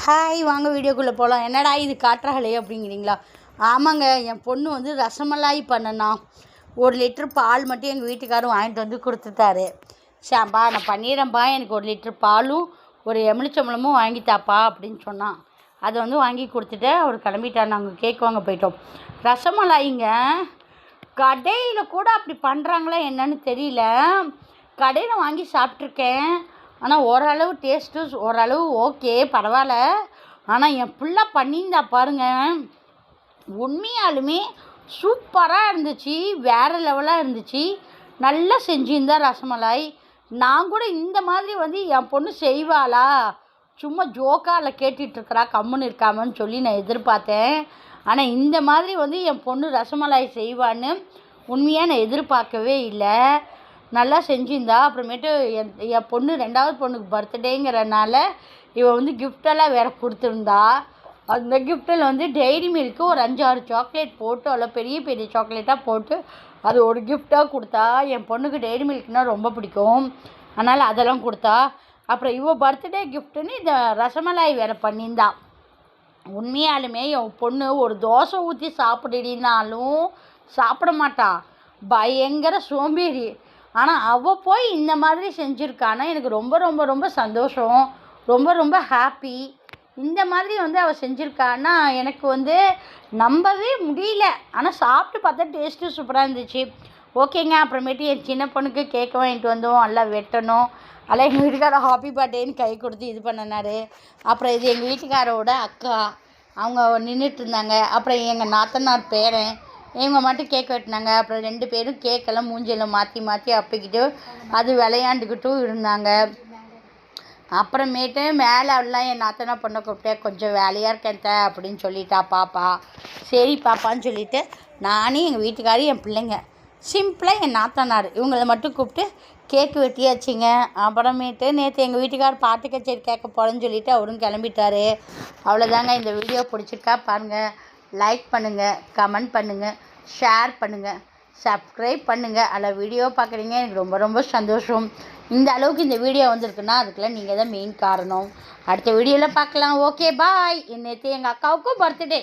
Hi வாங்க வீடியோக்குள்ளே போகலாம். என்னடா இது காட்டுறாங்களே அப்படிங்கிறீங்களா? ஆமாங்க, என் பொண்ணு வந்து ரசமலாய் பண்ணனா 1 லிட்டர் பால் மட்டும் எங்கள் வீட்டுக்காரரும் வாங்கிட்டு வந்து கொடுத்துட்டாரு. சாம்பா நான் பண்ணிடுறேன்ப்பா, எனக்கு 1 லிட்டர் பாலும் ஒரு எலுமிச்சம்பழமும் வாங்கித்தாப்பா அப்படின்னு சொன்னான். அதை வந்து வாங்கி கொடுத்துட்டு அவர் கிளம்பிட்டார். நாங்கள் கேக் வாங்க போயிட்டோம். ரசமலாய்ங்க கடையில் கூட அப்படி பண்ணுறாங்களா என்னன்னு தெரியல. கடையில் வாங்கி சாப்பிட்ருக்கேன். ஆனால் ஓரளவு டேஸ்ட்டு ஓரளவு ஓகே பரவாயில்ல. ஆனால் என் பிள்ளை பண்ணியிருந்தா பாருங்க, உண்மையாலுமே சூப்பராக இருந்துச்சு, வேறு லெவலாக இருந்துச்சு. நல்லா செஞ்சுருந்தா ரசமலாய். நான் கூட இந்த மாதிரி வந்து என் பொண்ணு செய்வாளா, சும்மா ஜோக்காவில் கேட்டுட்ருக்கிறா கம்முன்னு இருக்காமன்னு சொல்லி நான் எதிர்பார்த்தேன். ஆனால் இந்த மாதிரி வந்து என் பொண்ணு ரசமலாய் செய்வான்னு உண்மையாக நான் எதிர்பார்க்கவே இல்லை. நல்லா செஞ்சுருந்தா. அப்புறமேட்டு என் பொண்ணு 2வது பொண்ணுக்கு பர்த்டேங்கிறனால இவள் வந்து கிஃப்டெல்லாம் வேறு கொடுத்துருந்தா. அந்த கிஃப்ட்டில் வந்து டெய்ரி மில்க்கு ஒரு 5-6 சாக்லேட் போட்டு அவ்வளோ பெரிய பெரிய சாக்லேட்டாக போட்டு அது ஒரு கிஃப்டாக கொடுத்தா. என் பொண்ணுக்கு டெய்ரி மில்க்னால் ரொம்ப பிடிக்கும், அதனால் அதெல்லாம் கொடுத்தா. அப்புறம் இவள் பர்த்டே கிஃப்ட்டுன்னு இந்த ரசமலாய் வேறு பண்ணியிருந்தா. உண்மையாலுமே என் பொண்ணு ஒரு தோசை ஊற்றி சாப்பிடுனாலும் சாப்பிட மாட்டான், பயங்கர சோம்பேறி. ஆனால் அவள் போய் இந்த மாதிரி செஞ்சுருக்கானா எனக்கு ரொம்ப ரொம்ப ரொம்ப சந்தோஷம், ரொம்ப ரொம்ப ஹாப்பி. இந்த மாதிரி வந்து அவள் செஞ்சுருக்கான்னா எனக்கு வந்து நம்பவே முடியல. ஆனால் சாப்பிட்டு பார்த்தா டேஸ்ட்டு சூப்பராக இருந்துச்சு. ஓகேங்க. அப்புறமேட்டு என் சின்ன பொண்ணுக்கு கேக் வாங்கிட்டு வந்தோம், நல்லா வெட்டணும். அதெல்லாம் எங்கள் வீட்டுக்காரர் ஹாப்பி பர்த்டேன்னு கை கொடுத்து இது பண்ணினார். அப்புறம் இது எங்கள் வீட்டுக்காரோட அக்கா, அவங்க நின்றுட்டு இருந்தாங்க. அப்புறம் எங்கள் நாத்தனார் பேரன், இவங்க மட்டும் கேக் வெட்டினாங்க. அப்புறம் 2 பேரும் கேக்கெல்லாம் மூஞ்சியில் மாற்றி மாற்றி அப்பிக்கிட்டு அது விளையாண்டுக்கிட்டும் இருந்தாங்க. அப்புறமேட்டு மேலே எல்லாம் என் நாத்தனா பொண்ணை கூப்பிட்டேன், கொஞ்சம் வேலையாக இருக்கேன் அப்படின்னு சொல்லிட்டா பாப்பா. சரி பாப்பான்னு சொல்லிவிட்டு நானே எங்கள் வீட்டுக்காரி என் பிள்ளைங்க சிம்பிளாக என் நாத்தனார் இவங்களை மட்டும் கூப்பிட்டு கேக்கு வெட்டியாச்சுங்க. அப்புறமேட்டு நேற்று எங்கள் வீட்டுக்கார் பாட்டு கச்சேரி கேட்க போகிறேன்னு சொல்லிவிட்டு அவரும் கிளம்பிட்டார். அவ்வளோதாங்க. இந்த வீடியோ பிடிச்சிருக்கா பாருங்கள், லைக் பண்ணுங்கள், கமெண்ட் பண்ணுங்கள், ஷேர் பண்ணுங்கள், சப்ஸ்கிரைப் பண்ணுங்கள். அதில் வீடியோ பார்க்குறீங்க, எனக்கு ரொம்ப ரொம்ப சந்தோஷம். இந்த அளவுக்கு இந்த வீடியோ வந்திருக்குன்னா அதுக்கெல்லாம் நீங்கள் தான் மெயின் காரணம். அடுத்த வீடியோவில் பார்க்கலாம். Okay bye. நேற்று எங்கள் அக்காவுக்கும் பர்த்டே.